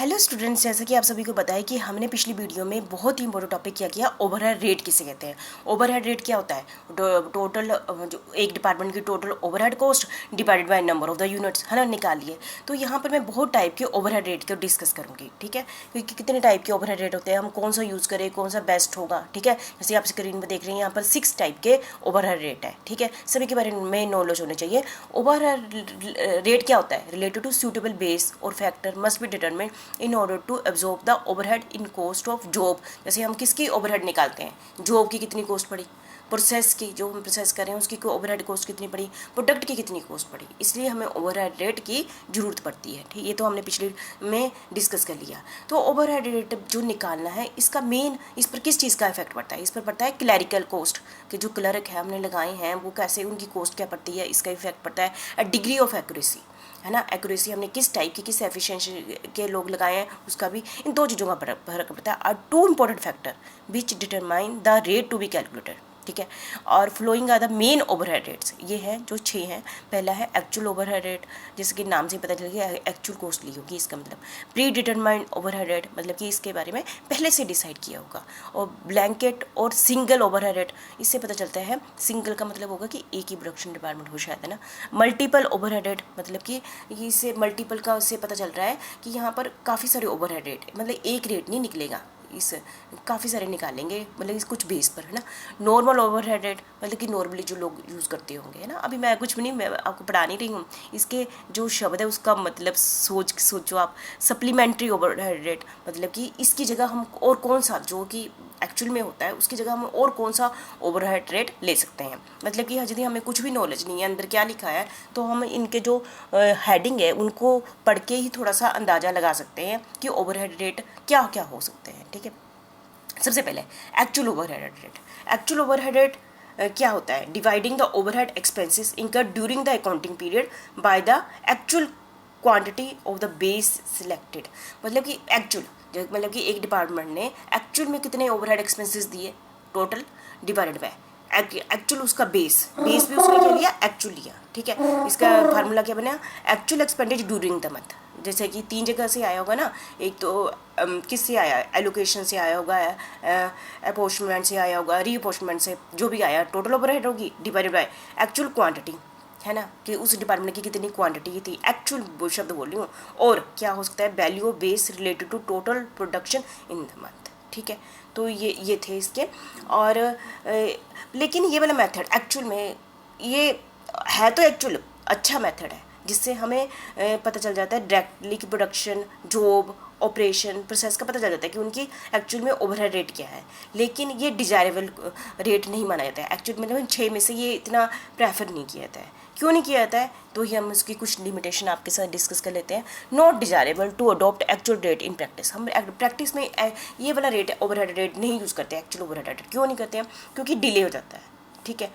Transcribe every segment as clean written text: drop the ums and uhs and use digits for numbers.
Hello students, जैसा कि आप सभी को पता है कि हमने पिछली वीडियो में बहुत ही इंपॉर्टेंट टॉपिक क्या किया, ओवरहेड रेट किसे कहते हैं। ओवरहेड रेट क्या होता है? टोटल जो एक डिपार्टमेंट की total overhead cost divided by number of the units, है ना, निकालिए। तो यहाँ पर मैं बहुत टाइप के ओवरहेड रेट को डिस्कस करूँगी, ठीक है, क्योंकि कितने टाइप के ओवरहेड रेट होते हैं, हम कौन सा यूज़ करें, कौन सा बेस्ट होगा, ठीक है। जैसे आप स्क्रीन पर देख रहे हैं, यहाँ पर 6 टाइप के ओवरहेड रेट है, ठीक है, सभी के बारे में नॉलेज होने चाहिए। ओवरहेड रेट क्या होता है? रिलेटेड टू सूटेबल बेस और factor must be determined in order to absorb the overhead in cost of job. जैसे हम किसकी ओवरहेड निकालते हैं, जॉब की कितनी कॉस्ट पड़ी, प्रोसेस की, जो हम प्रोसेस कर रहे हैं उसकी ओवरहेड कॉस्ट कितनी पड़ी, प्रोडक्ट की कितनी कॉस्ट पड़ी, इसलिए हमें ओवरहेड रेट की जरूरत पड़ती है, ठीक। ये तो हमने पिछले में डिस्कस कर लिया। तो ओवरहेड रेट जो निकालना है, इसका मेन, इस पर किस चीज़ का इफेक्ट पड़ता है? इस पर पड़ता है क्लैरिकल कॉस्ट, कि जो क्लर्क है हमने लगाए हैं वो कैसे, उनकी कॉस्ट क्या पड़ती है, इसका इफेक्ट पड़ता है। डिग्री ऑफ एक्यूरेसी, है ना, एक्यूरेसी हमने किस टाइप की, किस एफिशिएंसी के लोग लगाए हैं, उसका भी इन दो चीज़ों का फर्क पड़ता है। Are two important factor which determine the rate to be calculated, ठीक है। और following are the main overhead rates, ये हैं जो 6 हैं। पहला है एक्चुअल ओवरहेड रेट, जैसे कि नाम से पता चल गया एक्चुअल कॉस्ट ली होगी, इसका मतलब। प्री डिटरमाइंड ओवरहेड रेट, मतलब कि इसके बारे में पहले से डिसाइड किया होगा। और ब्लैंकेट और सिंगल ओवरहेड रेट, इससे पता चलता है, सिंगल का मतलब होगा कि एक ही प्रोडक्शन डिपार्टमेंट हो, शायद, है ना। मल्टीपल ओवरहेड रेट, मतलब कि इससे मल्टीपल का उससे पता चल रहा है कि यहाँ पर काफ़ी सारे ओवरहेड रेट, मतलब एक रेट नहीं निकलेगा, इस काफ़ी सारे निकालेंगे, मतलब इस कुछ बेस पर, है ना। नॉर्मल ओवरहेड रेट, मतलब कि नॉर्मली जो लोग यूज़ करते होंगे, है ना। अभी मैं कुछ भी नहीं, मैं आपको पढ़ा नहीं रही हूँ, इसके जो शब्द है उसका मतलब सोचो आप। सप्लीमेंट्री ओवरहेड रेट, मतलब कि इसकी जगह हम और कौन सा, जो कि एक्चुअल में होता है उसकी जगह हम और कौन सा ओवरहेड रेट ले सकते हैं। मतलब कि यदि हमें कुछ भी नॉलेज नहीं है अंदर क्या लिखा है, तो हम इनके जो हेडिंग है उनको पढ़ के ही थोड़ा सा अंदाज़ा लगा सकते हैं कि ओवरहेड रेट क्या क्या हो सकते हैं, ठीक है। सबसे पहले actual overhead rate. Actual overhead rate क्या होता है? Dividing the overhead expenses incurred during the accounting period by the actual quantity of the base selected. मतलब कि एक्चुअल, मतलब कि एक डिपार्टमेंट ने एक्चुअल में कितने ओवरहेड एक्सपेंसेस दिए टोटल, डिवाइडेड बाय एक्चुअल उसका बेस भी उसने क्या लिया, एक्चुअल लिया, ठीक है। इसका फार्मूला क्या बना? Actual expenditure during the month. जैसे कि 3 जगह से आया होगा ना, एक तो किससे आया, एलोकेशन से आया होगा, अपॉर्चमेंट से आया होगा, रीअपॉर्चमेंट से, जो भी आया, टोटल ओवरहेड होगी डिवाइडेड बाय एक्चुअल क्वांटिटी, है ना, कि उस डिपार्टमेंट की कितनी क्वांटिटी थी, एक्चुअल शब्द बोल रही हूँ। और क्या हो सकता है? Value of base related to total production in the month, ठीक है। तो ये थे इसके। और लेकिन ये वाला मेथड एक्चुअल में ये है तो एक्चुअल अच्छा मेथड है, जिससे हमें पता चल जाता है डायरेक्टली कि प्रोडक्शन, जॉब, ऑपरेशन, प्रोसेस का पता चल जाता है कि उनकी एक्चुअल में ओवरहेड रेट क्या है। लेकिन ये डिजायरेबल रेट नहीं माना जाता है एक्चुअल, मतलब 6 में से ये इतना प्रेफर नहीं किया जाता है। क्यों नहीं किया जाता है? तो ही हम उसकी कुछ लिमिटेशन आपके साथ डिस्कस कर लेते हैं। Not desirable to adopt actual rate in practice. हम प्रैक्टिस में ये वाला रेट, ओवरहेड रेट, नहीं यूज़ करते एक्चुअल ओवरहेड रेट। क्यों नहीं करते हैं? क्योंकि डिले हो जाता है, ठीक है।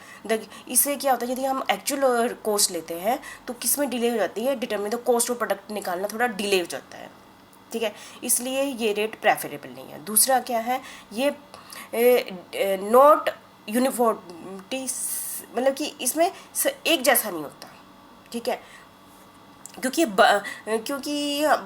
इससे क्या होता है, यदि हम एक्चुअल कॉस्ट लेते हैं तो किस में डिले हो जाती है, determine the cost of product निकालना थोड़ा डिले हो जाता है, ठीक है। इसलिए ये रेट प्रेफरेबल नहीं है। दूसरा क्या है, ये नॉट यूनिफॉर्मिटी, मतलब कि इसमें एक जैसा नहीं होता, ठीक है। क्योंकि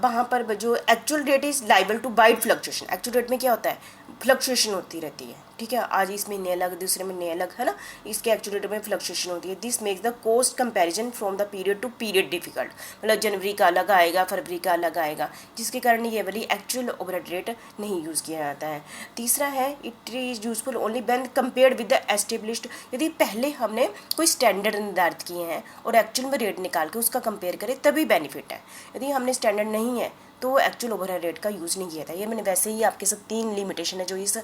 वहाँ पर जो actual rate is liable to wide fluctuation. Actual rate में क्या होता है? फ्लक्चुएशन होती रहती है, ठीक है। आज इस महीने अलग, दूसरे महीने अलग, है ना। इसके एक्चुअल रेट में फ्लक्चुएशन होती है। This makes the cost comparison from the period to period difficult. मतलब जनवरी का अलग आएगा, फरवरी का अलग आएगा, जिसके कारण ये वाली एक्चुअल ओवरहेड रेट नहीं यूज़ किया जाता है। तीसरा है, it is useful only when compared with the established. यदि पहले हमने कोई स्टैंडर्ड निर्धारित किए हैं और एक्चुअल में रेट निकाल के उसका कंपेयर करें, तभी बेनिफिट है। यदि हमने स्टैंडर्ड नहीं है तो एक्चुअल ओवरहेड रेट का यूज़ नहीं किया था। ये मैंने वैसे ही आपके साथ 3 लिमिटेशन है जो इस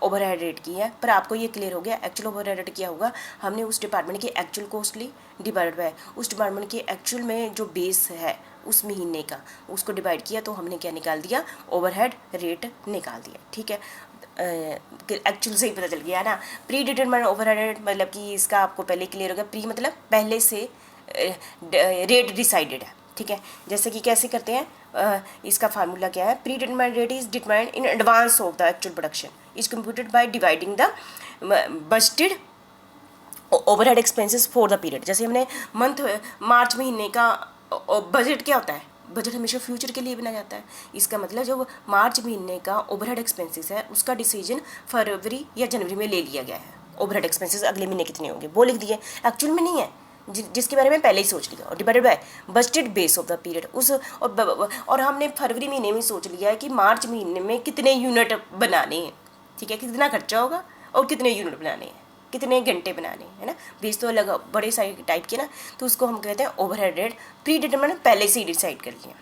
ओवरहेड रेट की है, पर आपको ये क्लियर हो गया। एक्चुअल ओवरहेड रेट क्या होगा? हमने उस डिपार्टमेंट की एक्चुअल कॉस्ट ली, डिवाइड बाय उस डिपार्टमेंट की एक्चुअल में जो बेस है उस महीने का, उसको डिवाइड किया, तो हमने क्या निकाल दिया? ओवरहेड रेट निकाल दिया, ठीक है। एक्चुअल से ही पता चल गया ना। प्री डिटरमाइंड ओवरहेड रेट, मतलब कि इसका आपको पहले क्लियर हो गया। प्री मतलब पहले से रेट डिसाइडेड है, ठीक है। जैसे कि कैसे करते हैं, इसका फार्मूला क्या है? Predetermined rate is determined in advance of the actual production, is computed by dividing the budgeted overhead expenses for the period. जैसे हमने मंथ, मार्च महीने का बजट क्या होता है? बजट हमेशा फ्यूचर के लिए बना जाता है। इसका मतलब जो मार्च महीने का ओवरहेड एक्सपेंसेस है उसका डिसीजन फरवरी या जनवरी में ले लिया गया है। ओवरहेड एक्सपेंसेस अगले महीने कितने होंगे वो लिख दिए, एक्चुअल में नहीं है, जिसके बारे में पहले ही सोच लिया, और divided by budgeted base of the period उस और हमने फरवरी महीने में सोच लिया है कि मार्च महीने में कितने यूनिट बनाने हैं, ठीक है, कितना खर्चा होगा और कितने यूनिट बनाने हैं, कितने घंटे बनाने हैं, है ना। बेस तो अलग बड़े सारे टाइप के ना, तो उसको हम कहते हैं ओवरहेड रेट, प्री डिटरमाइन पहले से ही डिसाइड कर लिया,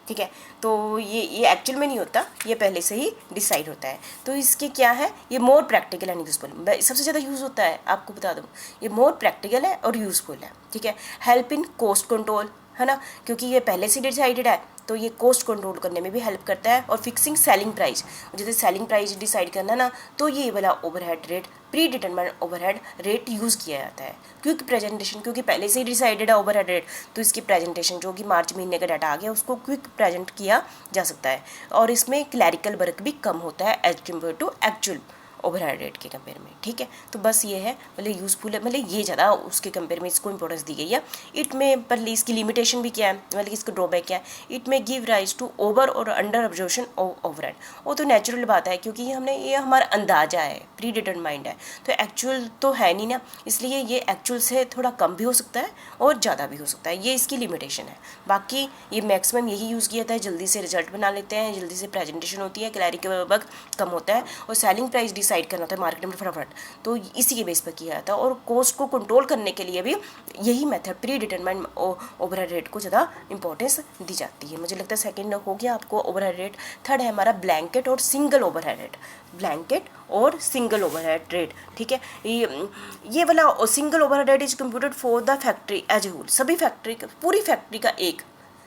ठीक है। तो ये एक्चुअल में नहीं होता, ये पहले से ही डिसाइड होता है। तो इसके क्या है, ये मोर प्रैक्टिकल एंड यूजफुल, सबसे ज़्यादा यूज़ होता है, आपको बता दूँ, ये मोर प्रैक्टिकल है और यूज़फुल है, ठीक है। हेल्प इन कोस्ट कंट्रोल, है ना, क्योंकि ये पहले से डिसाइडेड है तो ये कॉस्ट कंट्रोल करने में भी हेल्प करता है। और फिक्सिंग सेलिंग प्राइस, जैसे सेलिंग प्राइस डिसाइड करना ना, तो ये वाला overhead rate, pre determined overhead rate use किया जाता है। क्विक प्रेजेंटेशन, क्योंकि पहले से ही डिसाइडेड है ओवरहेड रेट, तो इसकी प्रेजेंटेशन जो कि मार्च महीने का डाटा आ गया उसको क्विक प्रेजेंट किया जा सकता है। और इसमें क्लैरिकल वर्क भी कम होता है as compare to actual overhead rate के कंपेयर में, ठीक है। तो बस ये है, मतलब यूज़फुल है, मतलब ये ज़्यादा उसके कंपेयर में इसको इंपॉर्टेंस दी गई है। इट में पर इसकी लिमिटेशन भी क्या है, मतलब इसका ड्रॉबैक क्या है, इट में गिव राइज टू ओवर और अंडर ऑब्जर्वेशन ओवरहेड। वो तो नेचुरल बात है, क्योंकि ये हमारा अंदाजा है, प्री डिटरमाइंड है, तो एक्चुअल तो है नहीं ना, इसलिए ये एक्चुअल से थोड़ा कम भी हो सकता है और ज़्यादा भी हो सकता है, ये इसकी लिमिटेशन है। बाकी ये मैक्सिमम यही यूज़ किया था, जल्दी से रिजल्ट बना लेते हैं, जल्दी से प्रेजेंटेशन होती है, क्लैरिकल वर्क कम होता है, और सेलिंग प्राइस डिसाइड करना होता है मार्केट में फटाफट, तो इसी के बेस पर किया जाता है। और कॉस्ट को कंट्रोल करने के लिए भी यही method, pre determined overhead rate को ज़्यादा इंपॉर्टेंस दी जाती है। मुझे लगता है सेकंड हो गया आपको ओवरहेड रेट। थर्ड है हमारा ब्लैंकेट और सिंगल ओवरहेड रेट, ब्लैंकेट और सिंगल ओवरहेड रेट, ठीक है। ये वाला single overhead rate is computed for the factory as a whole, सभी फैक्ट्री, पूरी फैक्ट्री का एक,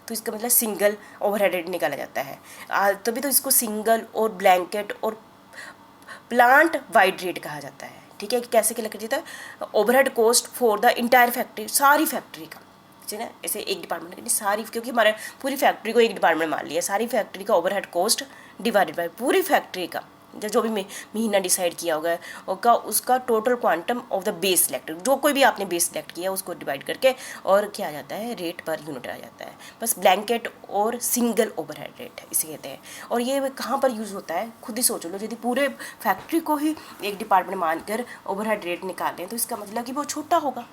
तो इसका मतलब सिंगल ओवरहेड रेट निकाला जाता है। तभी तो इसको सिंगल और ब्लैंकेट और प्लांट वाइड रेट कहा जाता है, ठीक है। कैसे क्या लिखा जाता है, overhead cost for the entire factory, सारी फैक्ट्री का, ठीक है ना, ऐसे एक डिपार्टमेंट की नहीं, सारी, क्योंकि हमारे पूरी फैक्ट्री को एक डिपार्टमेंट मान लिया, सारी फैक्ट्री का ओवरहेड कॉस्ट डिवाइडेड बाय पूरी फैक्ट्री का जो भी महीना डिसाइड किया होगा उसका total quantum of the base selected, जो कोई भी आपने बेस सिलेक्ट किया उसको डिवाइड करके और क्या आ जाता है, रेट पर यूनिट आ जाता है। बस ब्लैंकेट और सिंगल ओवरहेड रेट इसे कहते हैं। और ये कहाँ पर यूज़ होता है, खुद ही सोच लो, यदि पूरे फैक्ट्री को ही एक डिपार्टमेंट मानकर ओवरहेड रेट निकालें तो इसका मतलब कि वो छोटा होगा,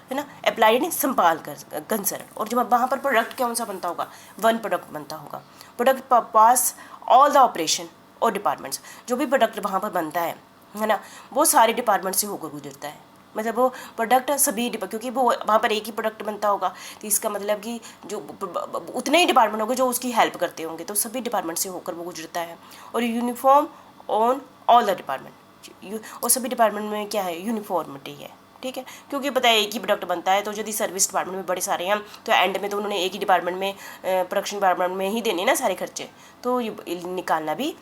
है ना, अप्लाइड संभाल कर कंसर्न। और जब वहाँ पर प्रोडक्ट कौन सा बनता होगा, वन प्रोडक्ट बनता होगा, product pass all the operation और डिपार्टमेंट्स, जो भी प्रोडक्ट वहाँ पर बनता है ना, वो सारे डिपार्टमेंट से होकर गुजरता है। मतलब वो प्रोडक्ट सभी क्योंकि वो वहाँ पर एक ही प्रोडक्ट बनता होगा, तो इसका मतलब कि जो उतने ही डिपार्टमेंट होंगे जो उसकी हेल्प करते होंगे, तो सभी डिपार्टमेंट से होकर वो गुजरता है। और uniform on all the department, और सभी डिपार्टमेंट में क्या है, यूनिफॉर्मिटी है, ठीक है। क्योंकि पता है एक ही प्रोडक्ट बनता है, तो यदि सर्विस डिपार्टमेंट में बड़े सारे हैं तो एंड में तो उन्होंने एक ही डिपार्टमेंट में, प्रोडक्शन डिपार्टमेंट में ही देने ना सारे खर्चे, तो ये निकालना भी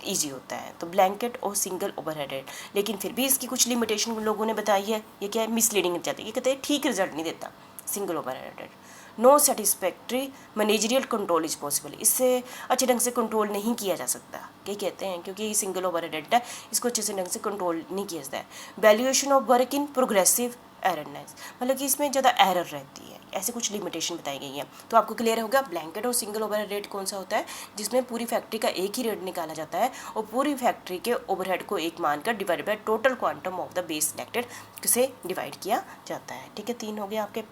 ईजी होता है। तो ब्लैंकेट और सिंगल ओवरहेड रेट, लेकिन फिर भी इसकी कुछ लिमिटेशन लोगों ने बताई है। ये क्या है, मिसलीडिंग जाती है, ये कहते हैं ठीक रिजल्ट नहीं देता single overhead rate. No satisfactory managerial control is possible, इससे अच्छे ढंग से कंट्रोल नहीं किया जा सकता, क्या कहते हैं, क्योंकि ये सिंगल ओवरहेड रेट है, इसको अच्छे से ढंग से कंट्रोल नहीं किया जाता है। Valuation of work in progressive एररनेस, मतलब कि इसमें ज़्यादा एरर रहती है, ऐसे कुछ लिमिटेशन बताई गई है। तो आपको क्लियर होगा ब्लैंकेट और सिंगल ओवरहेड रेट कौन सा होता है, जिसमें पूरी फैक्ट्री का एक ही रेट निकाला जाता है और पूरी फैक्ट्री के ओवरहेड को एक मानकर divide by total quantum of the base selected से डिवाइड किया जाता है, ठीक है। 3 हो गए आपके।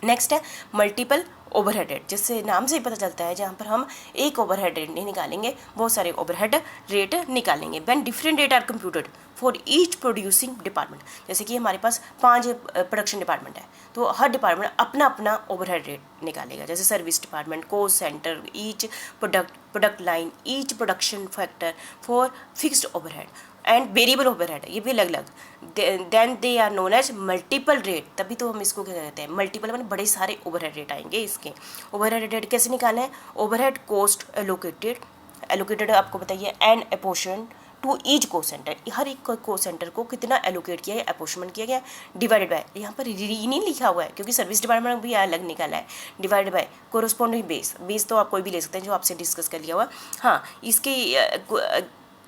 नेक्स्ट है मल्टीपल ओवरहेड रेट, जिससे नाम से ही पता चलता है जहाँ पर हम एक ओवरहेड रेट नहीं निकालेंगे, बहुत सारे ओवरहेड रेट निकालेंगे। When different rate are computed for each producing department, जैसे कि हमारे पास 5 प्रोडक्शन डिपार्टमेंट है, तो हर डिपार्टमेंट अपना अपना ओवरहेड रेट निकालेगा। जैसे service department, cost center, each product line, each production factor for fixed overhead and variable overhead, ये भी अलग अलग। Then they are known as multiple rate, तभी तो हम इसको क्या कहते हैं, मल्टीपल मैंने बड़े सारे ओवरहेड रेट आएंगे इसके। ओवरहेड रेट कैसे निकालना है, ओवरहेड कॉस्ट एलोकेटेड आपको बताइए and apportion to each cost centre, हर एक कोस्ट सेंटर को कितना एलोकेट किया है, अपोर्शमेंट किया गया, डिवाइडेड बाय, यहाँ पर री नहीं लिखा हुआ है क्योंकि सर्विस डिपार्टमेंट भी अलग निकाला है, डिवाइडेड बाय कोरोस्पोंडिंग बेस तो आप कोई भी ले सकते हैं जो आपसे डिस्कस कर लिया हुआ। हाँ, इसके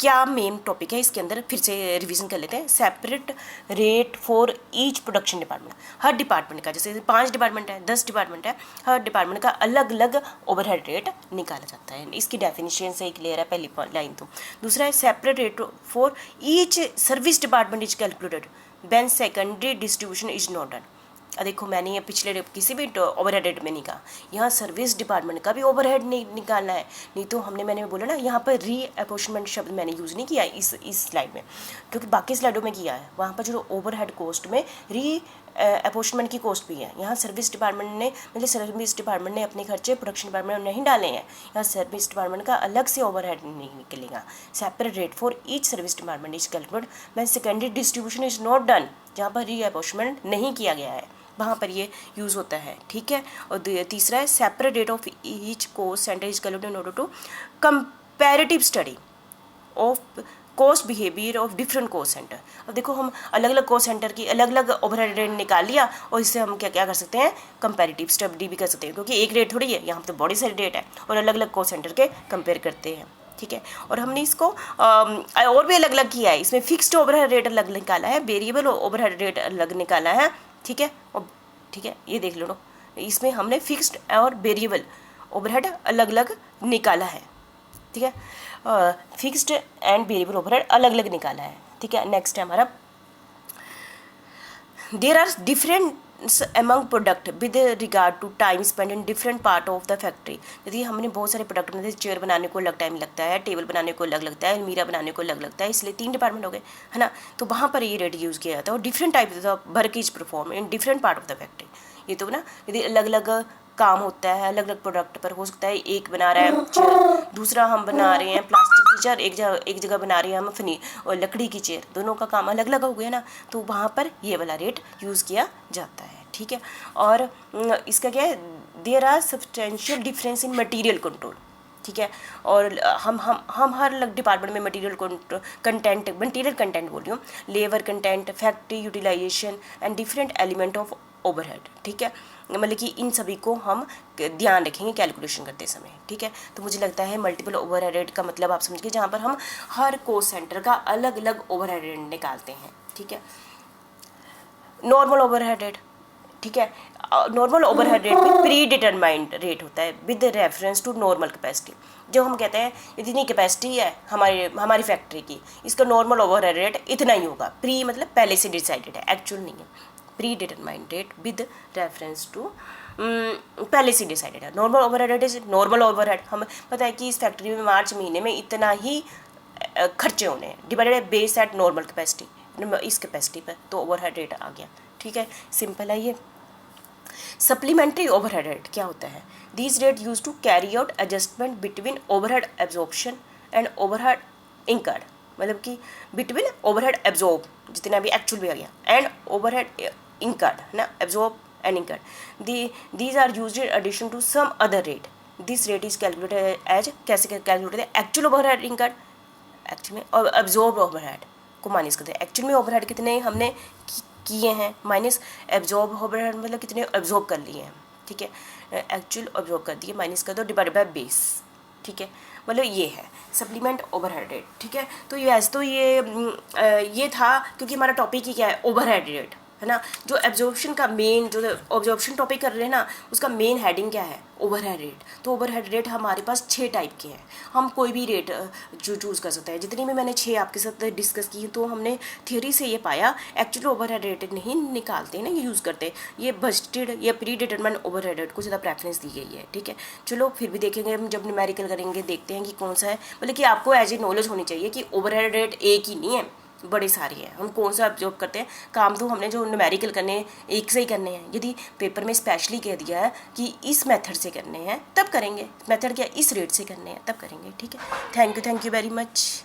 क्या मेन टॉपिक है इसके अंदर, फिर से रिवीजन कर लेते हैं। Separate rate for each production department, her department का, जैसे 5 डिपार्टमेंट है, 10 डिपार्टमेंट है, हर डिपार्टमेंट का अलग अलग ओवरहेड रेट निकाला जाता है। इसकी डेफिनेशन से ही क्लियर है पहली लाइन तो। दूसरा है separate rate for each service department is calculated when secondary distribution is not done. देखो मैंने ये पिछले किसी भी ओवरहेड रेट में नहीं कहा, यहाँ सर्विस डिपार्टमेंट का भी ओवरहेड नहीं निकालना है। नहीं तो मैंने बोला ना, यहाँ पर री अपॉर्चमेंट शब्द मैंने यूज़ नहीं किया इस स्लाइड में, क्योंकि बाकी स्लाइडों में किया है। वहाँ पर जो ओवरहेड कॉस्ट में री अपॉर्चमेंट की कॉस्ट भी है। यहाँ सर्विस डिपार्टमेंट ने, मतलब सर्विस डिपार्टमेंट ने अपने खर्चे प्रोडक्शन डिपार्टमेंट में नहीं डाले हैं। यहाँ सर्विस डिपार्टमेंट का अलग से ओवरहेड नहीं निकलेगा। Separate rate for each service department is calculated when secondary distribution is not done, जहाँ पर री अपॉर्चमेंट नहीं किया गया है वहाँ पर ये यूज़ होता है, ठीक है। और तीसरा है separate rate of each cost center is calculated in order to comparative study of cost behaviour of different cost center. अब देखो हम अलग अलग कॉस्ट सेंटर की अलग अलग ओवरहेड रेट निकाल लिया, और इससे हम क्या क्या कर सकते हैं, कंपैरेटिव स्टडी भी कर सकते हैं, क्योंकि एक रेट थोड़ी है, यहाँ पर तो बड़ी सारी रेट है और अलग अलग कॉस्ट सेंटर के कंपेयर करते हैं, ठीक है। और हमने इसको और भी अलग अलग किया है। इसमें फिक्स्ड ओवरहेड रेट अलग निकाला है, वेरिएबल ओवरहेड रेट अलग निकाला है, ठीक है। और ठीक है, ये देख लो, इसमें हमने फिक्स्ड और वेरिएबल ओवरहेड अलग अलग निकाला है, ठीक है। फिक्स्ड एंड वेरिएबल ओवरहेड अलग अलग निकाला है, ठीक है। नेक्स्ट है हमारा, there are difference among product with regard to time spend in different part of the factory. यदि हमने बहुत सारे प्रोडक्ट में, चेयर बनाने को अलग टाइम लगता है, टेबल बनाने को अलग लगता है, अलमीरा बनाने को अलग लगता है, इसलिए 3 डिपार्टमेंट हो गए, है ना। तो वहाँ पर ये रेट यूज़ किया जाता है। और different type of work is perform in different part of the factory. ये तो ना, यदि अलग अलग काम होता है, अलग अलग प्रोडक्ट पर हो सकता है, एक बना रहा है चेयर, दूसरा हम बना रहे हैं प्लास्टिक की चेयर, एक जगह बना रहे हैं हम और लकड़ी की चेयर, दोनों का काम अलग अलग हो गया ना, तो वहाँ पर ये वाला रेट यूज़ किया जाता है, ठीक है। और इसका क्या है, there are substantial difference in material control, ठीक है। और हम हर अलग डिपार्टमेंट में मटीरियल कंटेंट बोल रही हूँ, labour content, factory utilisation and different element of overhead, ठीक है। मतलब कि इन सभी को हम ध्यान रखेंगे कैलकुलेशन करते समय, ठीक है। तो मुझे लगता है मल्टीपल ओवरहेड रेट का मतलब आप समझ गए, जहाँ पर हम हर कॉस्ट सेंटर का अलग अलग ओवरहेड रेट निकालते हैं, ठीक है। नॉर्मल ओवरहेड रेट, ठीक है। नॉर्मल ओवरहेड रेट में प्री डिटरमाइंड रेट होता है with reference to normal capacity. जो हम कहते हैं इतनी कैपेसिटी है हमारी फैक्ट्री की, इसका नॉर्मल ओवरहेड रेट इतना ही होगा। प्री मतलब पहले से डिसाइडेड है, एक्चुअल नहीं है। Predetermined rate with reference to पहले से डिसाइडेड है। Normal overhead rate is normal overhead, हमें पता है कि इस फैक्ट्री में मार्च महीने में इतना ही खर्चे होने हैं, divided by base eight normal capacity, इस कैपेसिटी पर, तो ओवरहेड रेट आ गया, ठीक है। सिंपल है ये। सप्लीमेंट्री ओवरहेड रेट क्या होता है, these rate use to carry out adjustment between overhead absorption and overhead incurred, मतलब कि बिटवीन ओवरहेड एब्जॉर्ब जितना भी एक्चुअल भी आ गया एंड ओवरहेड इंकर्ड, है ना, absorb and incurred, these are used in addition to some other rate. This rate is calculated as, कैसे calculated है, एक्चुअल ओवरहेड इंकर्ड एक्चुअल में, और एब्जॉर्ब ओवरहेड को माइनस करते हैं। एक्चुअल में ओवरहेड कितने हमने किए हैं माइनस एब्जॉर्ब ओवरहेड, मतलब कितने एब्जॉर्ब कर लिए हैं, ठीक है। एक्चुअल एब्जॉर्ब कर दिए, माइनस कर दो, डिवाइडेड बाय बेस, ठीक है। मतलब ये है सप्लीमेंट ओवरहेड रेट, ठीक है। तो ये वैसे तो ये था, क्योंकि हमारा टॉपिक ही क्या है, ओवरहेड रेट, है ना। जो एब्जॉर्प्शन का मेन, जो एब्जॉर्प्शन टॉपिक कर रहे हैं ना, उसका मेन हेडिंग क्या है, ओवरहेड रेट। तो ओवरहेड रेट हमारे पास 6 टाइप के हैं, हम कोई भी रेट चूज़ कर सकते हैं। जितनी भी मैंने 6 आपके साथ डिस्कस की, तो हमने थियोरी से ये पाया, एक्चुअली ओवरहेड रेट नहीं निकालते हैं ना, ये यूज़ करते, ये बजटेड या प्री डिटरमाइंड ओवरहेड रेट को ज़्यादा प्रेफरेंस दी गई है, ठीक है। चलो फिर भी देखेंगे हम, जब न्यूमेरिकल करेंगे देखते हैं कि कौन सा है, मतलब कि आपको एज ए नॉलेज होनी चाहिए कि ओवरहेड रेट एक ही नहीं है, बड़े सारे हैं, हम कौन सा ऑब्जर्व करते हैं। काम तो हमने जो न्यूमेरिकल करने हैं एक से ही करने हैं, यदि पेपर में स्पेशली कह दिया है कि इस मेथड से करने हैं तब करेंगे, मेथड क्या इस रेट से करने हैं तब करेंगे, ठीक है। Thank you very much.